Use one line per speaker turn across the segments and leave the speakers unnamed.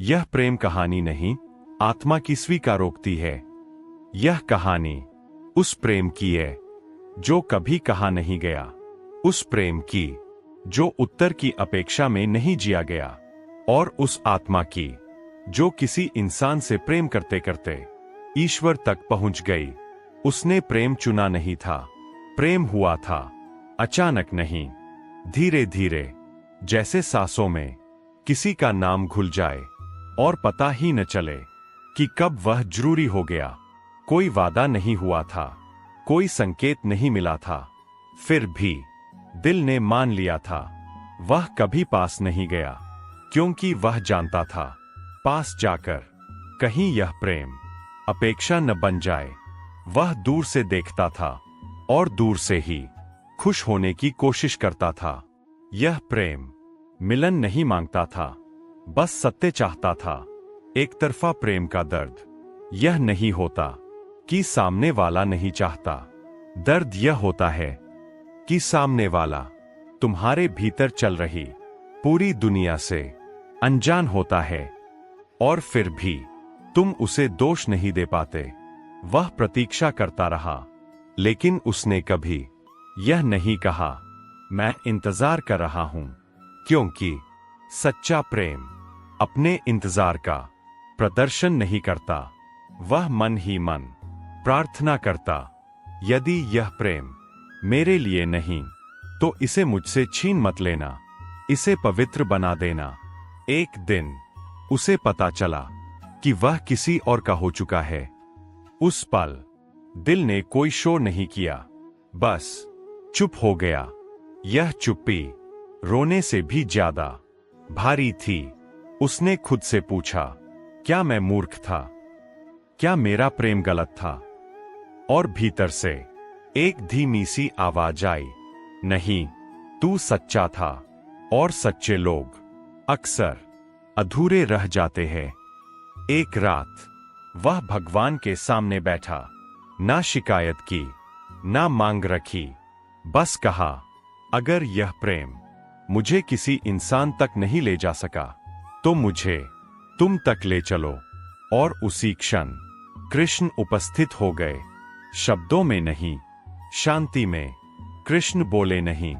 यह प्रेम कहानी नहीं, आत्मा की स्वीकारोक्ति है। यह कहानी उस प्रेम की है जो कभी कहा नहीं गया, उस प्रेम की जो उत्तर की अपेक्षा में नहीं जिया गया, और उस आत्मा की जो किसी इंसान से प्रेम करते करते ईश्वर तक पहुंच गई। उसने प्रेम चुना नहीं था, प्रेम हुआ था, अचानक नहीं, धीरे धीरे, जैसे सांसों में किसी का नाम घुल जाए और पता ही न चले कि कब वह जरूरी हो गया। कोई वादा नहीं हुआ था, कोई संकेत नहीं मिला था, फिर भी दिल ने मान लिया था। वह कभी पास नहीं गया, क्योंकि वह जानता था पास जाकर कहीं यह प्रेम अपेक्षा न बन जाए। वह दूर से देखता था और दूर से ही खुश होने की कोशिश करता था। यह प्रेम मिलन नहीं मांगता था, बस सत्य चाहता था। एक तरफा प्रेम का दर्द यह नहीं होता कि सामने वाला नहीं चाहता, दर्द यह होता है कि सामने वाला तुम्हारे भीतर चल रही पूरी दुनिया से अनजान होता है, और फिर भी तुम उसे दोष नहीं दे पाते। वह प्रतीक्षा करता रहा, लेकिन उसने कभी यह नहीं कहा, मैं इंतजार कर रहा हूं, क्योंकि सच्चा प्रेम अपने इंतजार का प्रदर्शन नहीं करता। वह मन ही मन प्रार्थना करता, यदि यह प्रेम मेरे लिए नहीं तो इसे मुझसे छीन मत लेना, इसे पवित्र बना देना। एक दिन उसे पता चला कि वह किसी और का हो चुका है। उस पल दिल ने कोई शोर नहीं किया, बस चुप हो गया। यह चुप्पी रोने से भी ज्यादा भारी थी। उसने खुद से पूछा, क्या मैं मूर्ख था? क्या मेरा प्रेम गलत था? और भीतर से एक धीमी सी आवाज आई, नहीं, तू सच्चा था, और सच्चे लोग अक्सर अधूरे रह जाते हैं। एक रात वह भगवान के सामने बैठा, ना शिकायत की, ना मांग रखी, बस कहा, अगर यह प्रेम मुझे किसी इंसान तक नहीं ले जा सका, तो मुझे तुम तक ले चलो। और उसी क्षण कृष्ण उपस्थित हो गए, शब्दों में नहीं, शांति में। कृष्ण बोले नहीं,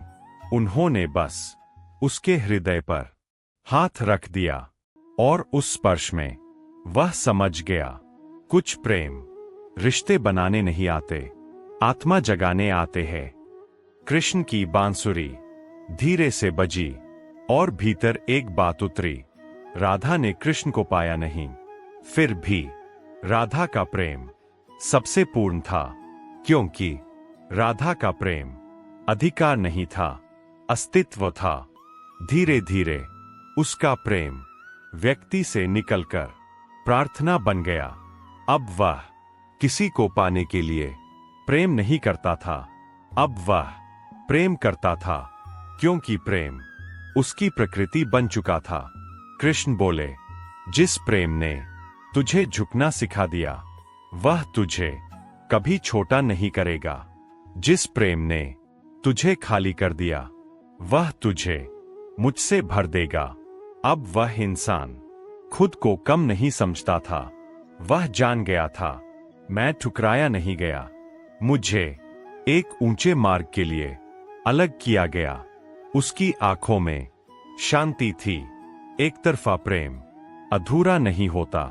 उन्होंने बस उसके हृदय पर हाथ रख दिया, और उस स्पर्श में वह समझ गया, कुछ प्रेम रिश्ते बनाने नहीं आते, आत्मा जगाने आते हैं। कृष्ण की बांसुरी धीरे से बजी, और भीतर एक बात उतरी, राधा ने कृष्ण को पाया नहीं, फिर भी राधा का प्रेम सबसे पूर्ण था, क्योंकि राधा का प्रेम अधिकार नहीं था, अस्तित्व था। धीरे धीरे उसका प्रेम व्यक्ति से निकलकर प्रार्थना बन गया। अब वह किसी को पाने के लिए प्रेम नहीं करता था, अब वह प्रेम करता था क्योंकि प्रेम उसकी प्रकृति बन चुका था। कृष्ण बोले, जिस प्रेम ने तुझे झुकना सिखा दिया, वह तुझे कभी छोटा नहीं करेगा। जिस प्रेम ने तुझे खाली कर दिया, वह तुझे मुझसे भर देगा। अब वह इंसान खुद को कम नहीं समझता था, वह जान गया था, मैं ठुकराया नहीं गया, मुझे एक ऊंचे मार्ग के लिए अलग किया गया। उसकी आंखों में शांति थी। एक तरफा प्रेम अधूरा नहीं होता,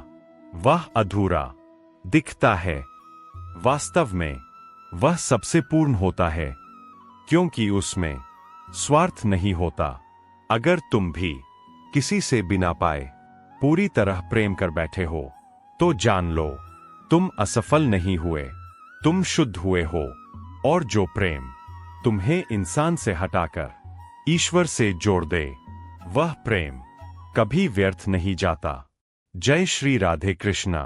वह अधूरा दिखता है, वास्तव में वह सबसे पूर्ण होता है, क्योंकि उसमें स्वार्थ नहीं होता। अगर तुम भी किसी से बिना पाए पूरी तरह प्रेम कर बैठे हो, तो जान लो, तुम असफल नहीं हुए, तुम शुद्ध हुए हो। और जो प्रेम तुम्हें इंसान से हटाकर ईश्वर से जोड़ दे, वह प्रेम कभी व्यर्थ नहीं जाता। जय श्री राधे कृष्णा।